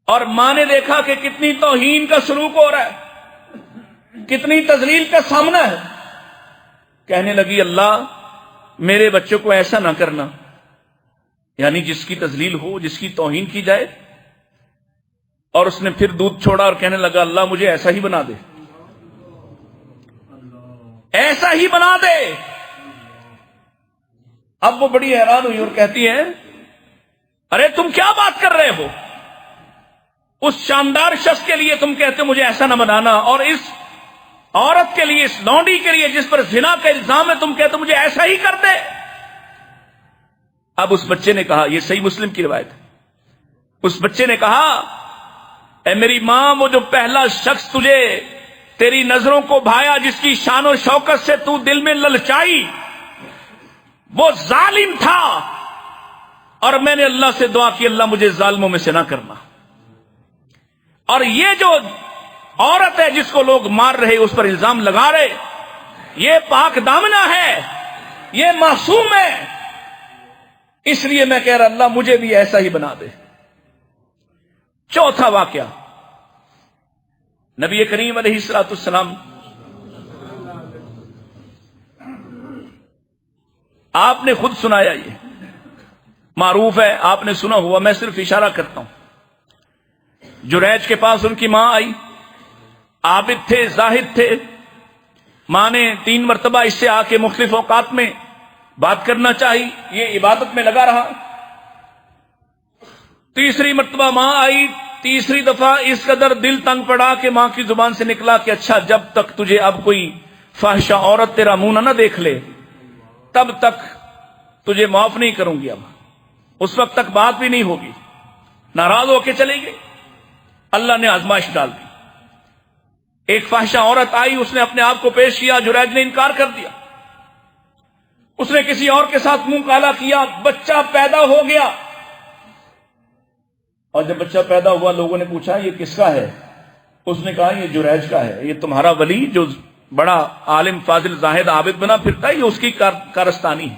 اور ماں نے دیکھا کہ کتنی توہین کا سلوک ہو رہا ہے، کتنی تذلیل کا سامنا ہے. کہنے لگی اللہ میرے بچوں کو ایسا نہ کرنا، یعنی جس کی تذلیل ہو، جس کی توہین کی جائے. اور اس نے پھر دودھ چھوڑا اور کہنے لگا اللہ مجھے ایسا ہی بنا دے، ایسا ہی بنا دے. اب وہ بڑی حیران ہوئی اور کہتی ہے ارے تم کیا بات کر رہے ہو، اس شاندار شخص کے لیے تم کہتے مجھے ایسا نہ بنانا، اور اس عورت کے لیے، اس لونڈی کے لیے جس پر زنا کا الزام ہے تم کہتے مجھے ایسا ہی کر دے. اب اس بچے نے کہا، یہ صحیح مسلم کی روایت ہے، اس بچے نے کہا اے میری ماں، وہ جو پہلا شخص تجھے تیری نظروں کو بھایا، جس کی شان و شوکت سے تو دل میں للچائی، وہ ظالم تھا، اور میں نے اللہ سے دعا کی اللہ مجھے ظالموں میں سے نہ کرنا. اور یہ جو عورت ہے جس کو لوگ مار رہے، اس پر الزام لگا رہے، یہ پاک دامنہ ہے، یہ معصوم ہے، اس لیے میں کہہ رہا اللہ مجھے بھی ایسا ہی بنا دے. چوتھا واقعہ، نبی کریم علیہ الصلوۃ والسلام آپ نے خود سنایا، یہ معروف ہے، آپ نے سنا ہوا، میں صرف اشارہ کرتا ہوں. جریج کے پاس ان کی ماں آئی، عابد تھے، زاہد تھے. ماں نے 3 مرتبہ اس سے آ کے مختلف اوقات میں بات کرنا چاہی، یہ عبادت میں لگا رہا. تیسری مرتبہ ماں آئی، تیسری دفعہ اس قدر دل تنگ پڑا کہ ماں کی زبان سے نکلا کہ اچھا جب تک تجھے اب کوئی فاحشہ عورت تیرا منہ نہ دیکھ لے تب تک تجھے معاف نہیں کروں گی. اب اس وقت تک بات بھی نہیں ہوگی. ناراض ہو کے چلی گئی. اللہ نے آزمائش ڈال دی. ایک فاحشہ عورت آئی, اس نے اپنے آپ کو پیش کیا, جریج نے انکار کر دیا. اس نے کسی اور کے ساتھ منہ کالا کیا, بچہ پیدا ہو گیا. اور جب بچہ پیدا ہوا لوگوں نے پوچھا یہ کس کا ہے؟ اس نے کہا یہ جریج کا ہے. یہ تمہارا ولی جو بڑا عالم فاضل زاہد عابد بنا پھرتا ہے, یہ اس کی کارستانی ہے.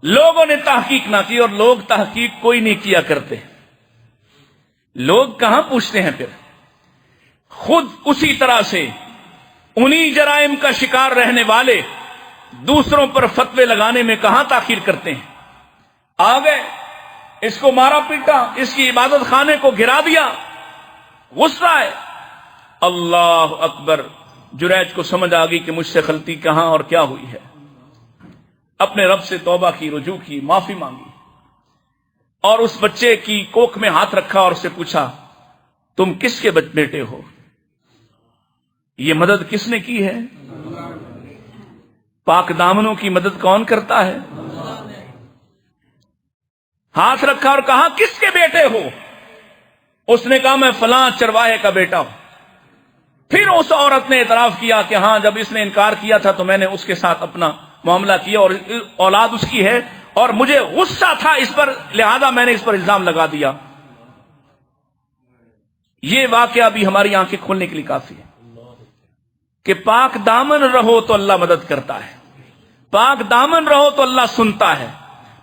لوگوں نے تحقیق نہ کی, اور لوگ تحقیق کوئی نہیں کیا کرتے. لوگ کہاں پوچھتے ہیں؟ پھر خود اسی طرح سے انہی جرائم کا شکار رہنے والے دوسروں پر فتوے لگانے میں کہاں تاخیر کرتے ہیں. آ گئے, اس کو مارا پیٹا, اس کی عبادت خانے کو گرا دیا, غصہ ہے. اللہ اکبر. جریج کو سمجھ آ گئی کہ مجھ سے غلطی کہاں اور کیا ہوئی ہے. اپنے رب سے توبہ کی, رجوع کی, معافی مانگی, اور اس بچے کی کوکھ میں ہاتھ رکھا اور اس سے پوچھا تم کس کے بیٹے ہو؟ یہ مدد کس نے کی ہے؟ پاک دامنوں کی مدد کون کرتا ہے؟ ہاتھ رکھا اور کہا کس کے بیٹے ہو؟ اس نے کہا میں فلاں چرواہے کا بیٹا ہوں. پھر اس عورت نے اعتراف کیا کہ ہاں جب اس نے انکار کیا تھا تو میں نے اس کے ساتھ اپنا معاملہ کیا, اور اولاد اس کی ہے, اور مجھے غصہ تھا اس پر, لہذا میں نے اس پر الزام لگا دیا. یہ واقعہ بھی ہماری آنکھیں کھولنے کے لیے کافی ہے کہ پاک دامن رہو تو اللہ مدد کرتا ہے, پاک دامن رہو تو اللہ سنتا ہے,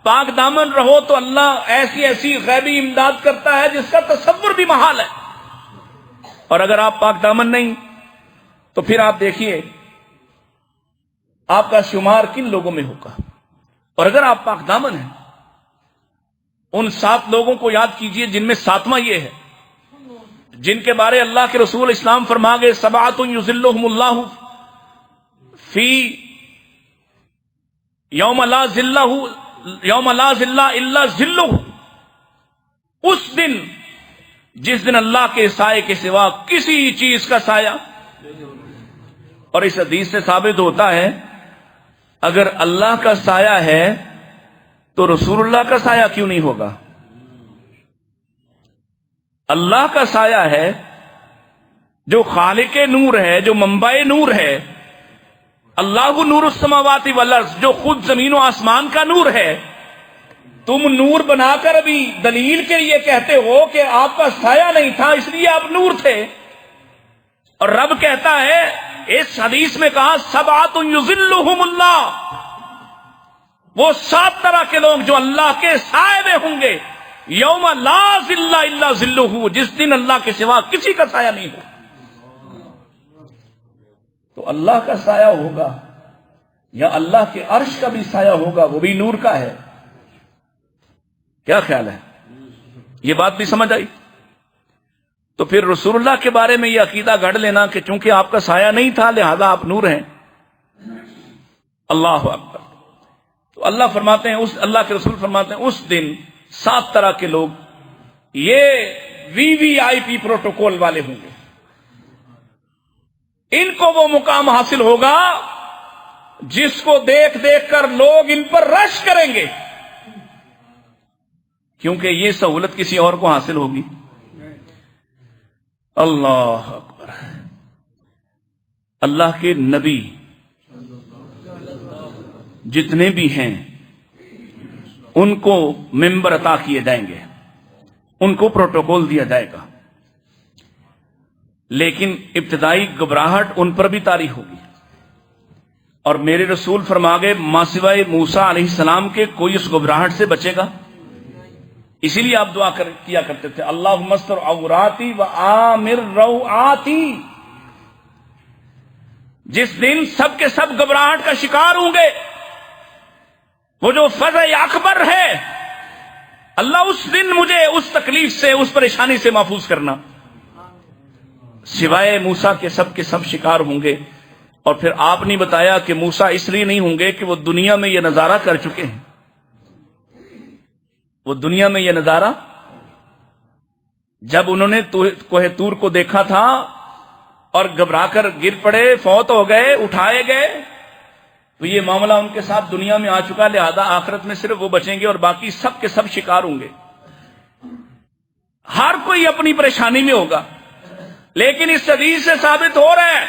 پاک دامن رہو تو اللہ ایسی ایسی غیبی امداد کرتا ہے جس کا تصور بھی محال ہے. اور اگر آپ پاک دامن نہیں تو پھر آپ دیکھیے آپ کا شمار کن لوگوں میں ہوگا. اور اگر آپ پاک دامن ہیں, ان 7 لوگوں کو یاد کیجئے جن میں 7واں یہ ہے, جن کے بارے اللہ کے رسول اسلام فرما گئے سبعۃ یظلھم اللہ فی یوم لا ظل الا ظلہ. اس دن جس دن اللہ کے سائے کے سوا کسی چیز کا سایہ. اور اس حدیث سے ثابت ہوتا ہے اگر اللہ کا سایہ ہے تو رسول اللہ کا سایہ کیوں نہیں ہوگا؟ اللہ کا سایہ ہے جو خالق نور ہے, جو منبع نور ہے. اللہ نور السماوات والارض, جو خود زمین و آسمان کا نور ہے. تم نور بنا کر ابھی دلیل کے لیے کہتے ہو کہ آپ کا سایہ نہیں تھا اس لیے آپ نور تھے. اور رب کہتا ہے اس حدیث میں کہا سبعۃ یظلھم اللہ, وہ 7 طرح کے لوگ جو اللہ کے سائے میں ہوں گے یوم لا ظل الا ظلہ, جس دن اللہ کے سوا کسی کا سایہ نہیں ہو. تو اللہ کا سایہ ہوگا یا اللہ کے عرش کا بھی سایہ ہوگا, وہ بھی نور کا ہے. کیا خیال ہے؟ یہ بات بھی سمجھ آئی؟ تو پھر رسول اللہ کے بارے میں یہ عقیدہ گھڑ لینا کہ چونکہ آپ کا سایہ نہیں تھا لہذا آپ نور ہیں. اللہ اکبر. تو اللہ فرماتے ہیں, اللہ کے رسول فرماتے ہیں اس دن 7 طرح کے لوگ یہ VVIP پروٹوکول والے ہوں گے. ان کو وہ مقام حاصل ہوگا جس کو دیکھ دیکھ کر لوگ ان پر رش کریں گے, کیونکہ یہ سہولت کسی اور کو حاصل ہوگی. اللہ اکبر. اللہ کے نبی جتنے بھی ہیں ان کو ممبر عطا کیے جائیں گے, ان کو پروٹوکول دیا جائے گا, لیکن ابتدائی گھبراہٹ ان پر بھی طاری ہوگی. اور میرے رسول فرما گئے ماں سوائے موسیٰ علیہ السلام کے کوئی اس گھبراہٹ سے بچے گا. اسی لیے آپ دعا کیا کرتے تھے اللہم استر عوراتی و آمر روعاتی. جس دن سب کے سب گھبراہٹ کا شکار ہوں گے, وہ جو فزع اکبر ہے, اللہ اس دن مجھے اس تکلیف سے, اس پریشانی سے محفوظ کرنا. سوائے موسیٰ کے سب شکار ہوں گے. اور پھر آپ نے بتایا کہ موسیٰ اس لیے نہیں ہوں گے کہ وہ دنیا میں یہ نظارہ کر چکے ہیں. وہ دنیا میں یہ نظارہ جب انہوں نے کوہ طور کو دیکھا تھا اور گھبرا کر گر پڑے, فوت ہو گئے, اٹھائے گئے, تو یہ معاملہ ان کے ساتھ دنیا میں آ چکا، لہذا آخرت میں صرف وہ بچیں گے اور باقی سب کے سب شکار ہوں گے۔ ہر کوئی اپنی پریشانی میں ہوگا، لیکن اس حدیث سے ثابت ہو رہا ہے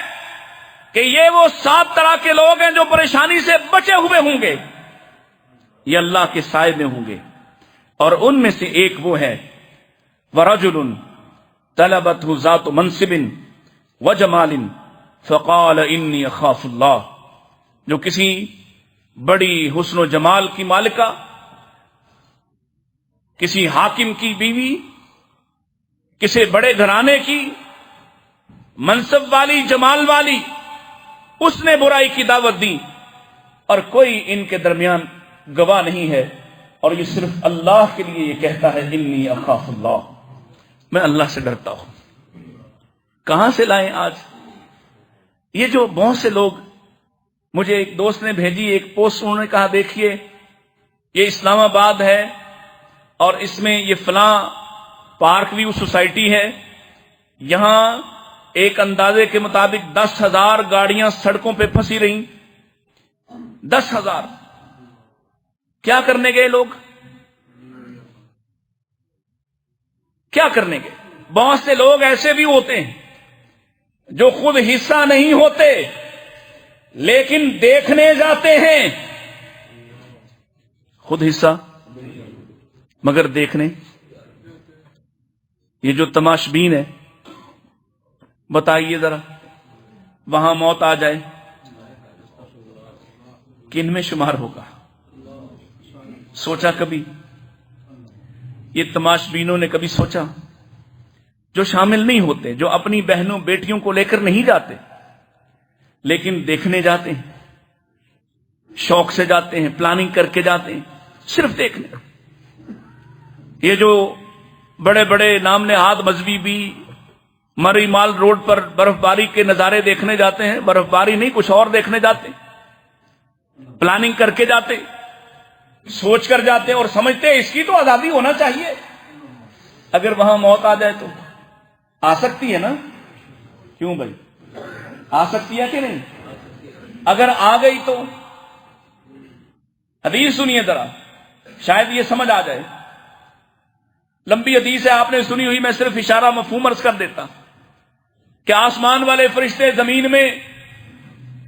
کہ یہ وہ 7 طرح کے لوگ ہیں جو پریشانی سے بچے ہوئے ہوں گے، یہ اللہ کے سائے میں ہوں گے۔ اور ان میں سے ایک وہ ہے وَرَجُلٌ طَلَبَتْهُ ذَاتُ مَنْصِبٍ وَجَمَالٍ فَقَالَ إِنِّي أَخَافُ اللَّهَ، جو کسی بڑی حسن و جمال کی مالکہ، کسی حاکم کی بیوی، کسی بڑے گھرانے کی منصب والی، جمال والی، اس نے برائی کی دعوت دی اور کوئی ان کے درمیان گواہ نہیں ہے، اور یہ صرف اللہ کے لیے یہ کہتا ہے انی اخاف اللہ، میں اللہ سے ڈرتا ہوں۔ کہاں سے لائیں آج یہ جو بہت سے لوگ؟ مجھے ایک دوست نے بھیجی ایک پوسٹ، انہوں نے کہا دیکھیے یہ اسلام آباد ہے اور اس میں یہ فلاں پارک ویو سوسائٹی ہے، یہاں ایک اندازے کے مطابق 10,000 گاڑیاں سڑکوں پہ پھنسی رہیں۔ 10,000 کیا کرنے گئے لوگ؟ کیا کرنے گئے؟ بہت سے لوگ ایسے بھی ہوتے ہیں جو خود حصہ نہیں ہوتے لیکن دیکھنے جاتے ہیں، خود حصہ مگر دیکھنے۔ یہ جو تماشبین ہے، بتائیے ذرا وہاں موت آ جائے کن میں شمار ہوگا؟ سوچا کبھی؟ یہ تماشبینوں نے کبھی سوچا؟ جو شامل نہیں ہوتے، جو اپنی بہنوں بیٹیوں کو لے کر نہیں جاتے لیکن دیکھنے جاتے ہیں، شوق سے جاتے ہیں، پلاننگ کر کے جاتے ہیں، صرف دیکھنے۔ یہ جو بڑے بڑے نام نہاد مذہبی بھی مری مال روڈ پر برف باری کے نظارے دیکھنے جاتے ہیں، برف باری نہیں کچھ اور دیکھنے جاتے، پلاننگ کر کے جاتے، سوچ کر جاتے اور سمجھتے ہیں اس کی تو آزادی ہونا چاہیے، اگر وہاں موت آ جائے تو آ سکتی ہے نا؟ کیوں بھائی آ سکتی ہے کہ نہیں؟ اگر آ گئی تو حدیث سنیے ذرا، شاید یہ سمجھ آ جائے۔ لمبی حدیث ہے، آپ نے سنی ہوئی، میں صرف اشارہ مفہوم عرض کر دیتا کہ آسمان والے فرشتے زمین میں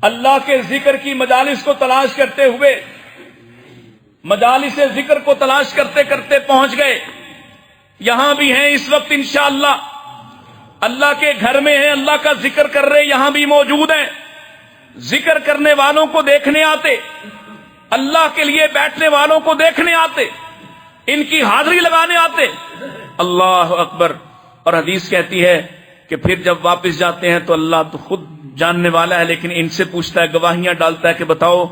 اللہ کے ذکر کی مجالس کو تلاش کرتے ہوئے مجالس ذکر کو تلاش کرتے کرتے پہنچ گئے، یہاں بھی ہیں اس وقت انشاءاللہ، اللہ کے گھر میں ہیں، اللہ کا ذکر کر رہے، یہاں بھی موجود ہیں، ذکر کرنے والوں کو دیکھنے آتے، اللہ کے لیے بیٹھنے والوں کو دیکھنے آتے، ان کی حاضری لگانے آتے۔ اللہ اکبر۔ اور حدیث کہتی ہے کہ پھر جب واپس جاتے ہیں تو اللہ تو خود جاننے والا ہے، لیکن ان سے پوچھتا ہے، گواہیاں ڈالتا ہے کہ بتاؤ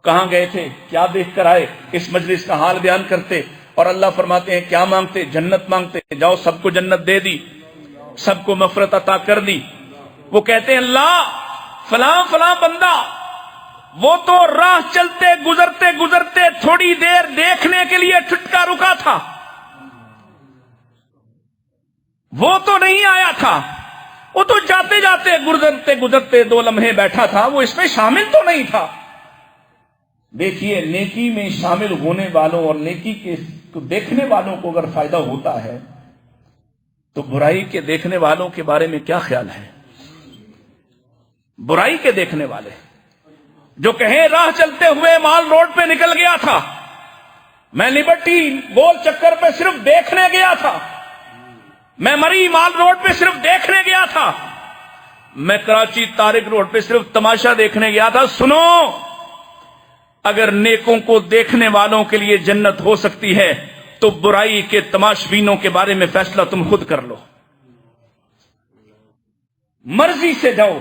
کہاں گئے تھے، کیا دیکھ کر آئے، اس مجلس کا حال بیان کرتے، اور اللہ فرماتے ہیں کیا مانگتے؟ جنت مانگتے، جاؤ سب کو جنت دے دی، سب کو مغفرت عطا کر دی۔ وہ کہتے ہیں اللہ فلاں فلاں بندہ وہ تو راہ چلتے گزرتے گزرتے تھوڑی دیر دیکھنے کے لیے ٹھٹکا رکا تھا، وہ تو نہیں آیا تھا، وہ تو جاتے جاتے گزرتے گزرتے 2 لمحے بیٹھا تھا، وہ اس میں شامل تو نہیں تھا۔ دیکھیے نیکی میں شامل ہونے والوں اور نیکی کے دیکھنے والوں کو اگر فائدہ ہوتا ہے تو برائی کے دیکھنے والوں کے بارے میں کیا خیال ہے؟ برائی کے دیکھنے والے جو کہیں راہ چلتے ہوئے مال روڈ پہ نکل گیا تھا، میں لبرٹی گول چکر پہ صرف دیکھنے گیا تھا، میں مری مال روڈ پہ صرف دیکھنے گیا تھا، میں کراچی طارق روڈ پہ صرف تماشا دیکھنے گیا تھا۔ سنو، اگر نیکوں کو دیکھنے والوں کے لیے جنت ہو سکتی ہے تو برائی کے تماشبینوں کے بارے میں فیصلہ تم خود کر لو، مرضی سے جاؤ،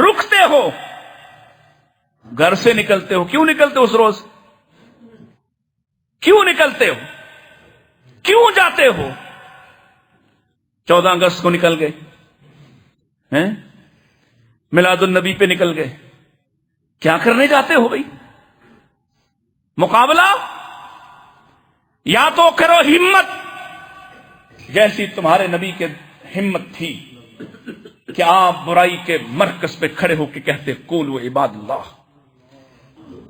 رکتے ہو، گھر سے نکلتے ہو، کیوں نکلتے ہو اس روز؟ کیوں نکلتے ہو؟ کیوں جاتے ہو؟ 14 اگست کو نکل گئے ہیں، میلاد النبی پہ نکل گئے، کیا کرنے جاتے ہو بھائی؟ مقابلہ؟ یا تو کرو ہمت جیسی تمہارے نبی کے ہمت تھی کہ آپ برائی کے مرکز پہ کھڑے ہو کے کہتے قولوا عباد اللہ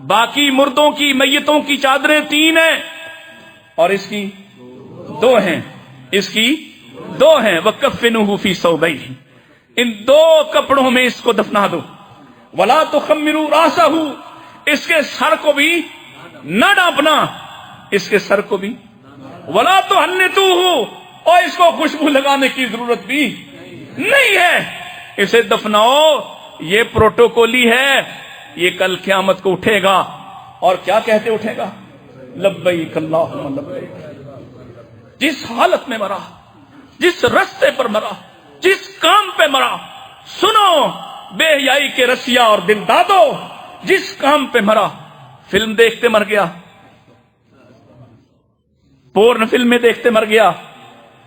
باقی مردوں کی میتوں کی چادریں 3 ہیں اور اس کی 2 ہیں، اس کی 2 ہیں۔ وَكَفِّنُوهُ فِي ثَوْبَيْنِ، ان 2 کپڑوں میں اس کو دفنا دو۔ وَلَا تُخَمِّرُوا رَأْسَهُ، اس کے سر کو بھی نہ ڈانپنا، اس کے سر کو بھی۔ وَلَا تُحَنِّطُوهُ، اور اس کو خوشبو لگانے کی ضرورت بھی نہیں ہے، اسے دفناؤ۔ یہ پروٹوکولی ہے، یہ کل قیامت کو اٹھے گا اور کیا کہتے اٹھے گا؟ لبیک اللہم لبیک۔ جس حالت میں مرا، جس رستے پر مرا، جس کام پہ مرا، سنو بے حیائی کے رسیا اور دل دادو، جس کام پہ مرا، فلم دیکھتے مر گیا، پورن فلمیں دیکھتے مر گیا،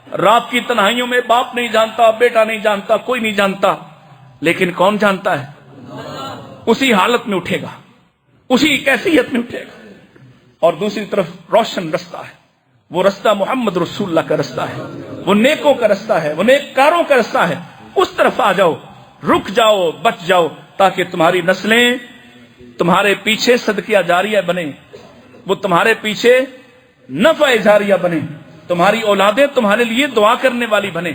رات کی تنہائیوں میں باپ نہیں جانتا، بیٹا نہیں جانتا، کوئی نہیں جانتا، لیکن کون جانتا ہے؟ اسی حالت میں اٹھے گا، اسی کیفیت میں اٹھے گا۔ اور دوسری طرف روشن رستہ ہے، وہ رستہ محمد رسول اللہ کا رستہ ہے، وہ نیکوں کا رستہ ہے، وہ نیک کاروں کا رستہ ہے۔ اس طرف آ جاؤ، رک جاؤ، بچ جاؤ، تاکہ تمہاری نسلیں تمہارے پیچھے صدقہ جاریہ بنے، وہ تمہارے پیچھے نفع جاریہ بنے، تمہاری اولادیں تمہارے لیے دعا کرنے والی بنے۔